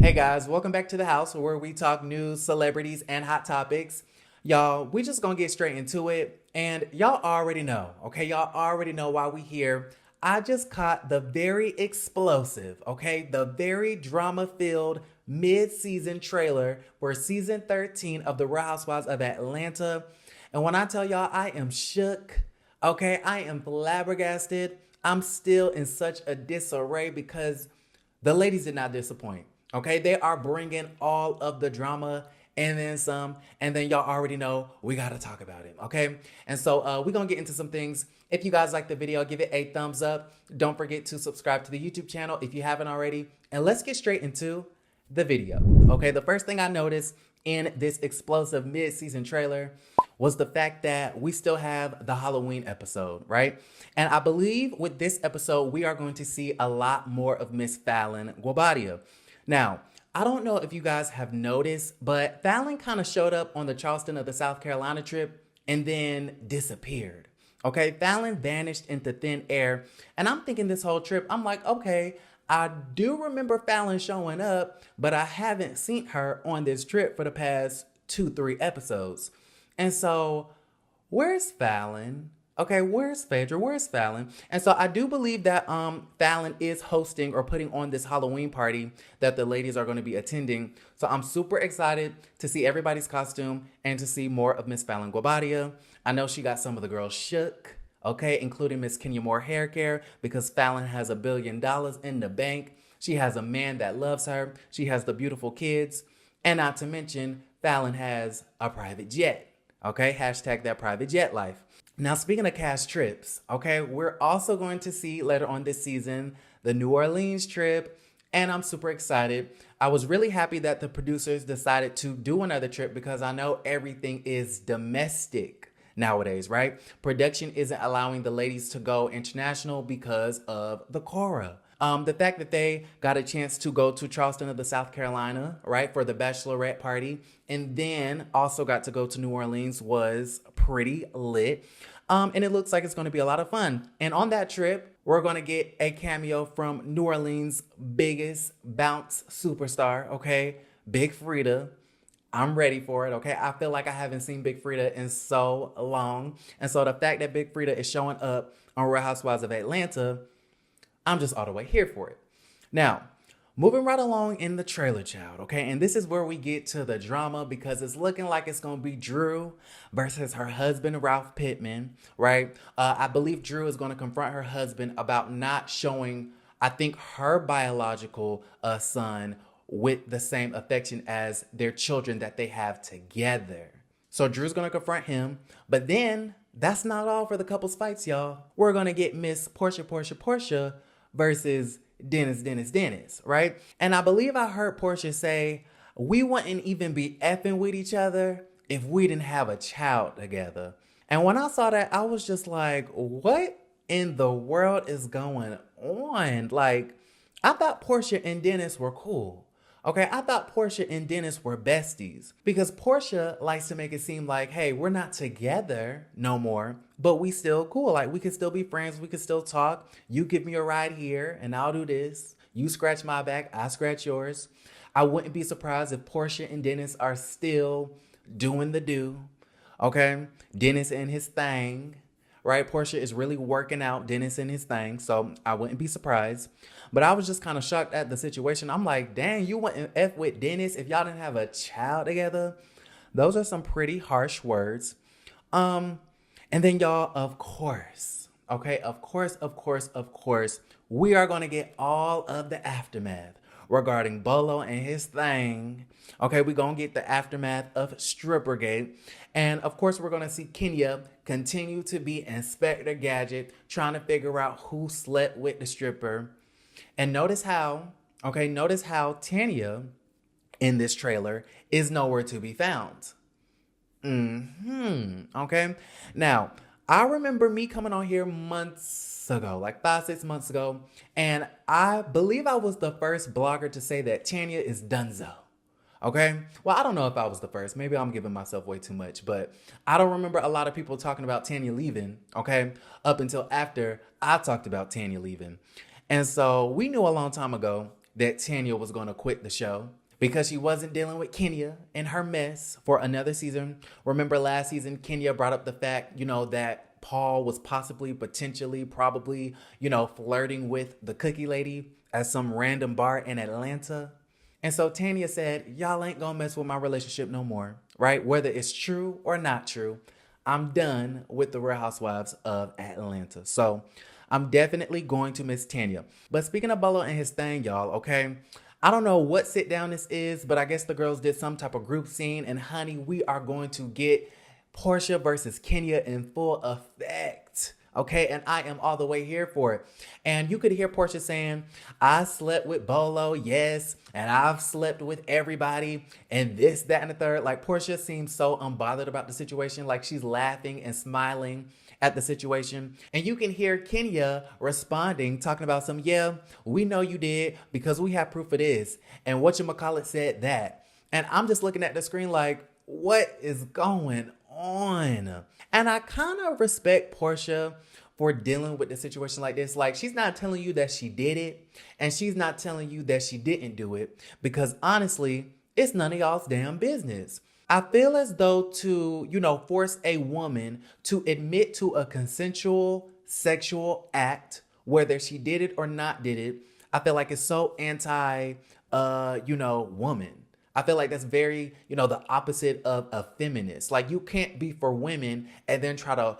Hey guys, welcome back to the house where we talk news, celebrities, and hot topics. Y'all, we just gonna get straight into it. And y'all already know, okay? Y'all already know why we here. I just caught the very explosive, okay? The very drama-filled mid-season trailer for season 13 of the Real Housewives of Atlanta. And when I tell y'all I am shook, okay? I am flabbergasted. I'm still in such a disarray because the ladies did not disappoint. Okay, they are bringing all of the drama and then some, and then y'all already know we gotta talk about it. Okay, and so we're gonna get into some things. If you guys like the video, give it a thumbs up. Don't forget to subscribe to the YouTube channel if you haven't already. And let's get straight into the video. Okay, the first thing I noticed in this explosive mid-season trailer was the fact that we still have the Halloween episode, right? And I believe with this episode, we are going to see a lot more of Miss Fallon Guabadia. Now, I don't know if you guys have noticed, but Fallon kind of showed up on the Charleston of the South Carolina trip and then disappeared. Okay, Fallon vanished into thin air. And I'm thinking this whole trip, I'm like, okay, I do remember Fallon showing up, but I haven't seen her on this trip for the past 2-3 episodes. And so, where's Fallon? Okay, where's Phaedra? Where's Fallon? And so I do believe that Fallon is hosting or putting on this Halloween party that the ladies are going to be attending. So I'm super excited to see everybody's costume and to see more of Miss Fallon Guabadia. I know she got some of the girls shook, okay, including Miss Kenya Moore hair care, because Fallon has $1 billion in the bank. She has a man that loves her. She has the beautiful kids. And not to mention, Fallon has a private jet. Okay, hashtag that private jet life. Now, speaking of cast trips, okay, we're also going to see later on this season the New Orleans trip, and I'm super excited. I was really happy that the producers decided to do another trip because I know everything is domestic nowadays, right? Production isn't allowing the ladies to go international because of the RHOA. The fact that they got a chance to go to Charleston of the South Carolina, right, for the bachelorette party, and then also got to go to New Orleans was pretty lit. And it looks like it's going to be a lot of fun. And on that trip, we're going to get a cameo from New Orleans' biggest bounce superstar, okay, Big Frida. I'm ready for it, okay? I feel like I haven't seen Big Frida in so long. And so the fact that Big Frida is showing up on Real Housewives of Atlanta, I'm just all the way here for it. Now, moving right along in the trailer, child, okay? And this is where we get to the drama because it's looking like it's going to be Drew versus her husband, Ralph Pittman, right? I believe Drew is going to confront her husband about not showing, I think, her biological son with the same affection as their children that they have together. So Drew's going to confront him, but then that's not all for the couples fights, y'all. We're going to get Miss Porsha versus Dennis, right? And I believe I heard Porsha say, we wouldn't even be effing with each other if we didn't have a child together. And when I saw that, I was just like, what in the world is going on? Like, I thought Porsha and Dennis were cool. Okay, I thought Porsha and Dennis were besties because Porsha likes to make it seem like, hey, we're not together no more, but we still cool. Like, we can still be friends. We can still talk. You give me a ride here and I'll do this. You scratch my back. I scratch yours. I wouldn't be surprised if Porsha and Dennis are still doing the do. Okay, Dennis and his thing. Right, Porsha is really working out Dennis and his thing, so I wouldn't be surprised. But I was just kind of shocked at the situation. I'm like, dang, you wouldn't F with Dennis if y'all didn't have a child together? Those are some pretty harsh words. And then y'all, of course, okay, of course, we are going to get all of the aftermath regarding Bolo and his thing. Okay, we're going to get the aftermath of Strippergate. And of course, we're going to see Kenya continue to be Inspector Gadget, trying to figure out who slept with the stripper. And notice how Tanya in this trailer is nowhere to be found. Okay. Now, I remember me coming on here months ago, like 5-6 months ago, and I believe I was the first blogger to say that Tanya is donezo. Okay? Well, I don't know if I was the first. Maybe I'm giving myself way too much, but I don't remember a lot of people talking about Tanya leaving, okay, up until after I talked about Tanya leaving. And so we knew a long time ago that Tanya was going to quit the show because she wasn't dealing with Kenya and her mess for another season. Remember last season, Kenya brought up the fact, that Paul was potentially, probably, flirting with the cookie lady at some random bar in Atlanta. And so Tanya said, y'all ain't gonna mess with my relationship no more, right? Whether it's true or not true, I'm done with the Real Housewives of Atlanta. So I'm definitely going to miss Tanya. But speaking of Bolo and his thing, y'all, okay? I don't know what sit down this is, but I guess the girls did some type of group scene. And honey, we are going to get Porsha versus Kenya in full effect. Okay, and I am all the way here for it. And you could hear Porsha saying, I slept with Bolo, yes, and I've slept with everybody, and this, that, and the third. Like, Porsha seems so unbothered about the situation, like she's laughing and smiling at the situation. And you can hear Kenya responding, talking about some, yeah, we know you did because we have proof of this. And whatchamacallit said that. And I'm just looking at the screen like, what is going on? And I kind of respect Porsha for dealing with the situation like this. Like, she's not telling you that she did it, and she's not telling you that she didn't do it, because honestly, it's none of y'all's damn business. I feel as though to, force a woman to admit to a consensual sexual act, whether she did it or not did it, I feel like it's so anti, woman. I feel like that's very, the opposite of a feminist. Like, you can't be for women and then try to,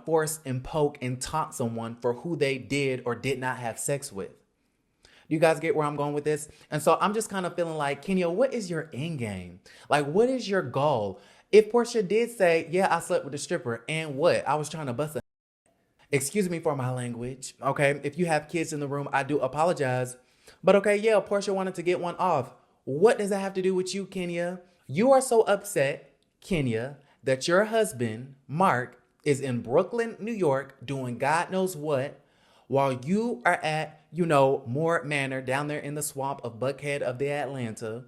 force and poke and taunt someone for who they did or did not have sex with. You guys get where I'm going with this? And so I'm just kind of feeling like, Kenya, what is your end game? Like, what is your goal? If Porsha did say, yeah, I slept with a stripper, and what? I was trying to bust a... Excuse me for my language, okay? If you have kids in the room, I do apologize. But okay, yeah, Porsha wanted to get one off. What does that have to do with you, Kenya? You are so upset, Kenya, that your husband, Mark, is in Brooklyn, New York, doing God knows what, while you are at, Moore Manor down there in the swamp of Buckhead of the Atlanta,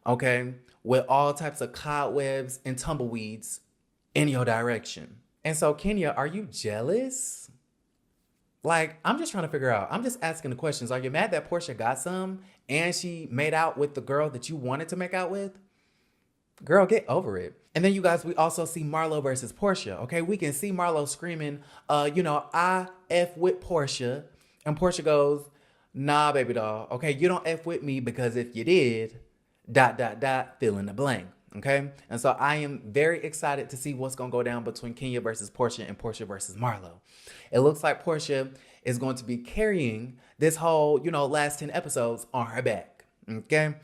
okay, with all types of cobwebs and tumbleweeds in your direction. And so, Kenya, are you jealous? Like, I'm just trying to figure out. I'm just asking the questions. Are you mad that Porsha got some and she made out with the girl that you wanted to make out with? Girl, get over it. And then, you guys, we also see Marlo versus Porsha. Okay, we can see Marlo screaming, I F with Porsha. And Porsha goes, nah, baby doll. Okay, you don't F with me because if you did, ... fill in the blank. Okay, and so I am very excited to see what's going to go down between Kenya versus Porsha and Porsha versus Marlo. It looks like Porsha is going to be carrying this whole, last 10 episodes on her back. Okay,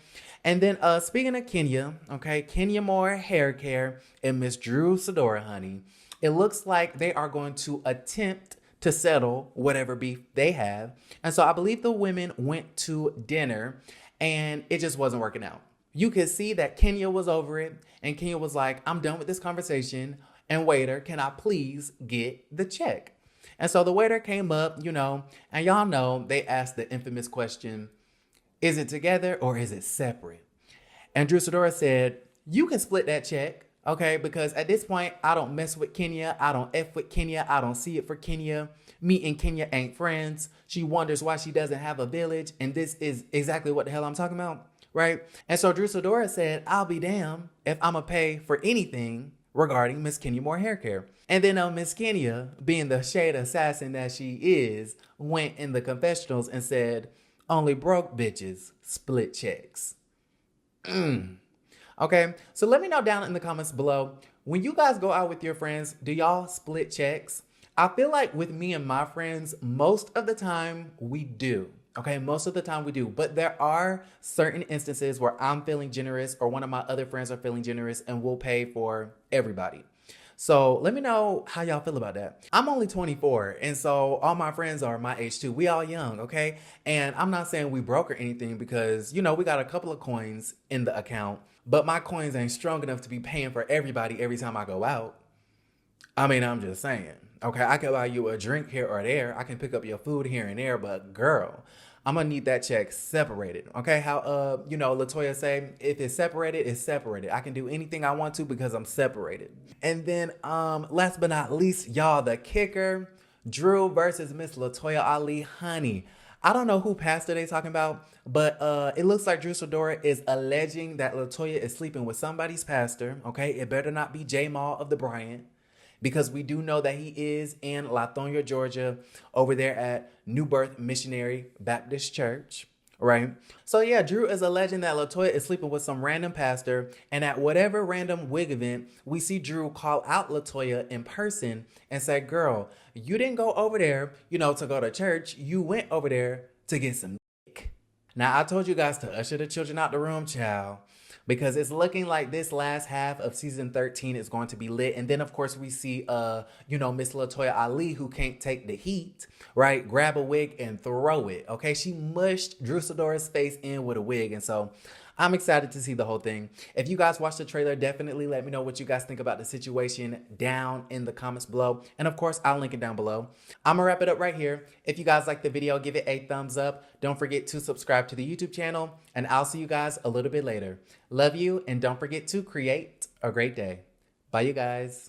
and then speaking of Kenya, okay, Kenya Moore Hair Care and Miss Drew Sidora, honey, it looks like they are going to attempt to settle whatever beef they have. And so I believe the women went to dinner and it just wasn't working out. You could see that Kenya was over it, and Kenya was like, I'm done with this conversation, and waiter, can I please get the check? And so the waiter came up, and y'all know they asked the infamous question, is it together or is it separate? And Drew Sidora said, you can split that check, okay? Because at this point, I don't mess with Kenya. I don't F with Kenya. I don't see it for Kenya. Me and Kenya ain't friends. She wonders why she doesn't have a village, and this is exactly what the hell I'm talking about. Right? And so Drew Sidora said, I'll be damned if I'm going to pay for anything regarding Miss Kenya Moore Hair Care. And then Miss Kenya, being the shade assassin that she is, went in the confessionals and said, only broke bitches split checks. Okay, so let me know down in the comments below, when you guys go out with your friends, do y'all split checks? I feel like with me and my friends, most of the time we do. Okay, most of the time we do, but there are certain instances where I'm feeling generous or one of my other friends are feeling generous and we'll pay for everybody. So let me know how y'all feel about that. I'm only 24, and so all my friends are my age too. We all young, okay? And I'm not saying we broke or anything because, we got a couple of coins in the account, but my coins ain't strong enough to be paying for everybody every time I go out. I mean, I'm just saying. Okay, I can buy you a drink here or there. I can pick up your food here and there, but girl, I'm gonna need that check separated. Okay, how Latoya say, if it's separated, it's separated. I can do anything I want to because I'm separated. And then last but not least, y'all, the kicker, Drew versus Miss Latoya Ali, honey. I don't know who pastor they talking about, but it looks like Drew Sidora is alleging that LaToya is sleeping with somebody's pastor. Okay, it better not be J Maul of the Bryant, because we do know that he is in Lithonia, Georgia, over there at New Birth Missionary Baptist Church. Right. So yeah, Drew is alleging that LaToya is sleeping with some random pastor, and at whatever random wig event, we see Drew call out LaToya in person and say, "Girl, you didn't go over there, to go to church. You went over there to get some dick." Now I told you guys to usher the children out the room, child, because it's looking like this last half of season 13 is going to be lit. And then of course we see Miss LaToya Ali, who can't take the heat, right? Grab a wig and throw it. Okay, she mushed Drew Sidora's face in with a wig, and so I'm excited to see the whole thing. If you guys watched the trailer, definitely let me know what you guys think about the situation down in the comments below. And of course, I'll link it down below. I'm gonna wrap it up right here. If you guys like the video, give it a thumbs up. Don't forget to subscribe to the YouTube channel, and I'll see you guys a little bit later. Love you, and don't forget to create a great day. Bye, you guys.